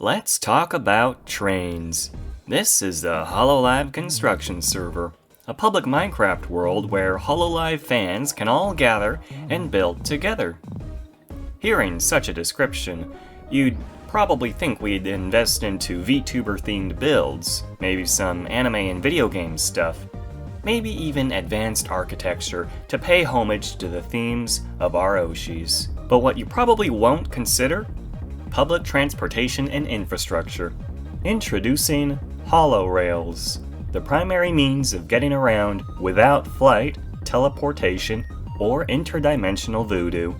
Let's talk about trains. This is the Hololive Construction server, a public Minecraft world where Hololive fans can all gather and build together. Hearing such a description, you'd probably think we'd invest into VTuber themed builds, maybe some anime and video game stuff, maybe even advanced architecture to pay homage to the themes of our Oshis. But what you probably won't consider? Public transportation and infrastructure. Introducing Holorails, the primary means of getting around without flight, teleportation, or interdimensional voodoo.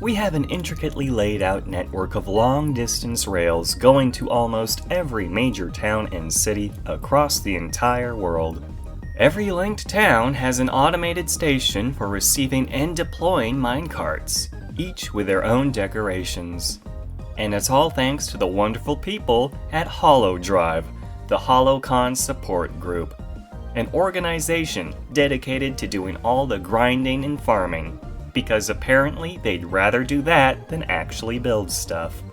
We have an intricately laid out network of long-distance rails going to almost every major town and city across the entire world. Every linked town has an automated station for receiving and deploying minecarts, each with their own decorations. And it's all thanks to the wonderful people at Hololive, the HoloCon support group, an organization dedicated to doing all the grinding and farming, because apparently they'd rather do that than actually build stuff.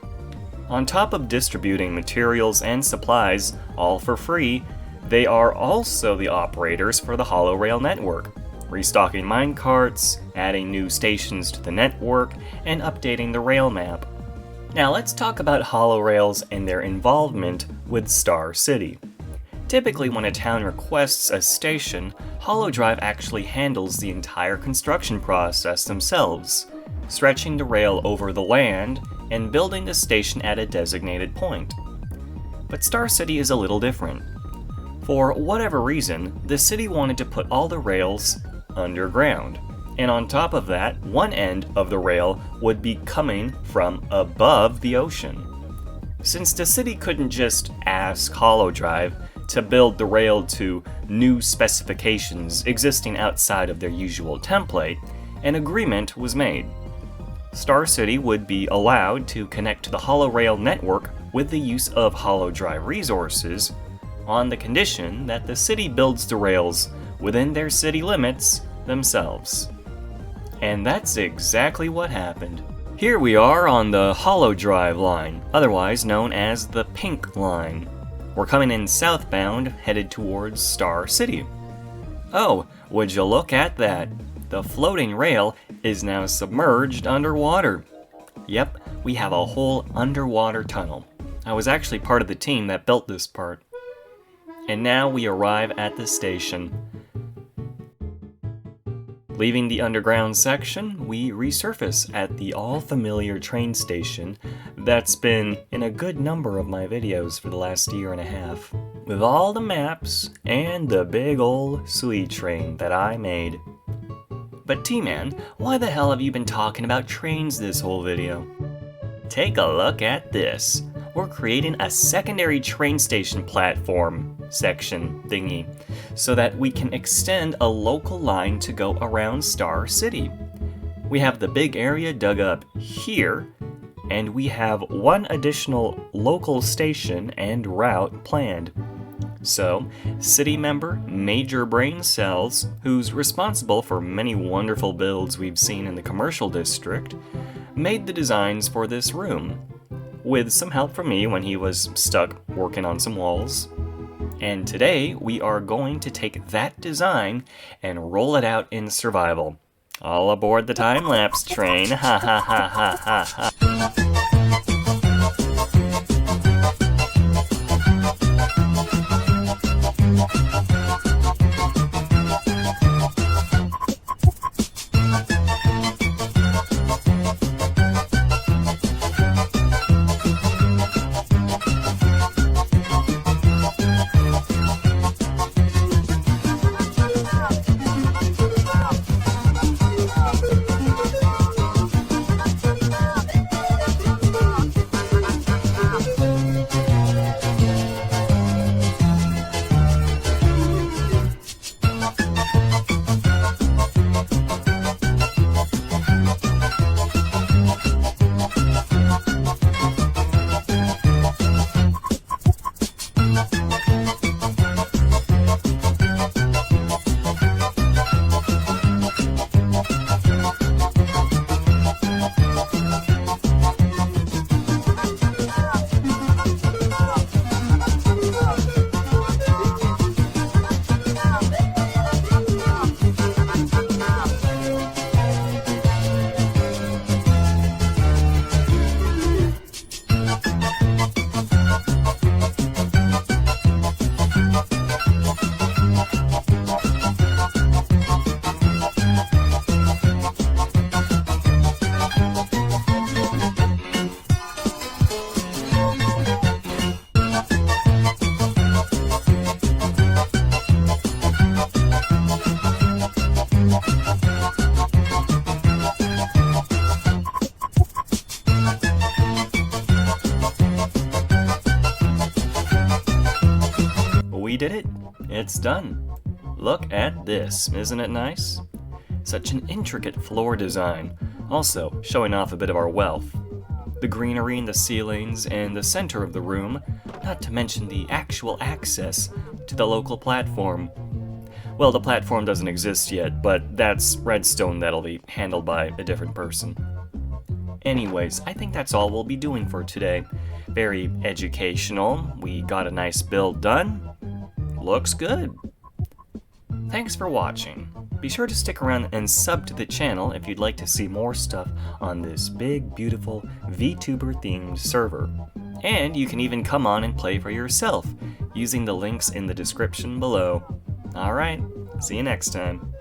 On top of distributing materials and supplies, all for free, they are also the operators for the Holorail network, restocking minecarts, adding new stations to the network, and updating the rail map. Now let's talk about Holorails and their involvement with Star City. Typically when a town requests a station, Hololive actually handles the entire construction process themselves, stretching the rail over the land and building the station at a designated point. But Star City is a little different. For whatever reason, the city wanted to put all the rails underground. And on top of that, one end of the rail would be coming from above the ocean. Since the city couldn't just ask Hololive to build the rail to new specifications existing outside of their usual template, an agreement was made. Star City would be allowed to connect to the Holorail network with the use of Hololive resources, on the condition that the city builds the rails within their city limits themselves. And that's exactly what happened. Here we are on the Hololive line, otherwise known as the Pink Line. We're coming in southbound, headed towards Star City. Oh, would you look at that? The floating rail is now submerged underwater. Yep, we have a whole underwater tunnel. I was actually part of the team that built this part. And now we arrive at the station. Leaving the underground section, we resurface at the all-familiar train station that's been in a good number of my videos for the last year and a half, with all the maps and the big old sweet train that I made. But T-Man, why the hell have you been talking about trains this whole video? Take a look at this. We're creating a secondary train station platform section thingy so that we can extend a local line to go around Star City. We have the big area dug up here, and we have one additional local station and route planned. So, city member Major Brain Cells, who's responsible for many wonderful builds we've seen in the commercial district, made the designs for this room, with some help from me when he was stuck working on some walls. And today, we are going to take that design and roll it out in survival. All aboard the time-lapse train, ha ha ha ha ha ha. we did it. It's done. Look at this, isn't it nice? Such an intricate floor design, also showing off a bit of our wealth. The greenery in the ceilings and the center of the room, not to mention the actual access to the local platform. Well, the platform doesn't exist yet, but that's redstone that'll be handled by a different person. Anyways, I think that's all we'll be doing for today. Very educational. We got a nice build done. Looks good. Thanks for watching. Be sure to stick around and sub to the channel if you'd like to see more stuff on this big, beautiful VTuber themed server. And you can even come on and play for yourself using the links in the description below. Alright, see you next time.